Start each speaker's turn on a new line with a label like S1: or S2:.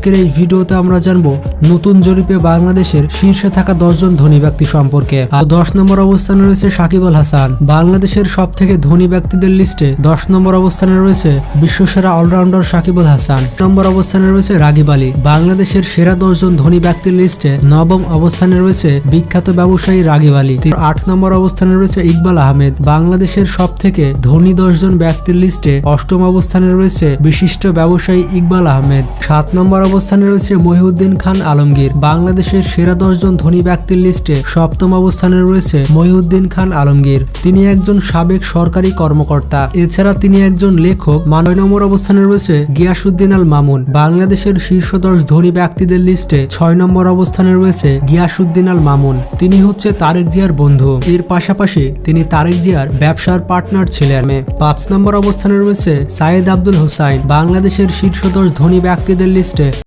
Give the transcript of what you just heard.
S1: আজকের এই ভিডিওতে আমরা জানবো নতুন জরিপে বাংলাদেশের শীর্ষে থাকা 10 জন ধনী ব্যক্তি সম্পর্কে। আর 10 নম্বর অবস্থানে রয়েছে সাকিব আল হাসান। বাংলাদেশের সব থেকে ধনী ব্যক্তিদের লিস্টে 10 নম্বর অবস্থানে রয়েছে বিশ্বসেরা অলরাউন্ডার সাকিব আল হাসান। নম্বর অবস্থানে রয়েছে রাগিব আলী। বাংলাদেশের সেরা 10 জন ধনী ব্যক্তির লিস্টে 9ম অবস্থানে রয়েছে বিখ্যাত ব্যবসায়ী রাগিব আলী। 8 নম্বর অবস্থানে রয়েছে ইকবাল আহমেদ। বাংলাদেশের সব থেকে ধনী 10 জন ব্যক্তির লিস্টে 8ম অবস্থানে রয়েছে বিশিষ্ট ব্যবসায়ী ইকবাল আহমেদ। 7 নম্বর অবস্থানে রয়েছে মহিউদ্দিন খান আলমগীর। বাংলাদেশের সেরা 10 জন ধনী ব্যক্তির লিস্টে 7ম অবস্থানে রয়েছে মহিউদ্দিন খান আলমগীর। তিনি একজন সাবেক সরকারি কর্মকর্তা। এছাড়া তিনি একজন লেখক। 9 নম্বর অবস্থানে রয়েছে গিয়াসউদ্দিন আল মামুন। বাংলাদেশের শীর্ষ 10 ধনী ব্যক্তিদের লিস্টে 6 নম্বর অবস্থানে রয়েছে গিয়াসউদ্দিন আল মামুন। তিনি হচ্ছে তারেক জিয়ার বন্ধু। এর পাশাপাশি তিনি তারেক জিয়ার ব্যবসার পার্টনার ছিলেন। 5 নম্বর অবস্থানে রয়েছে সাইদ আব্দুল হোসাইন। বাংলাদেশের শীর্ষ 10 ধনী ব্যক্তিদের লিস্টে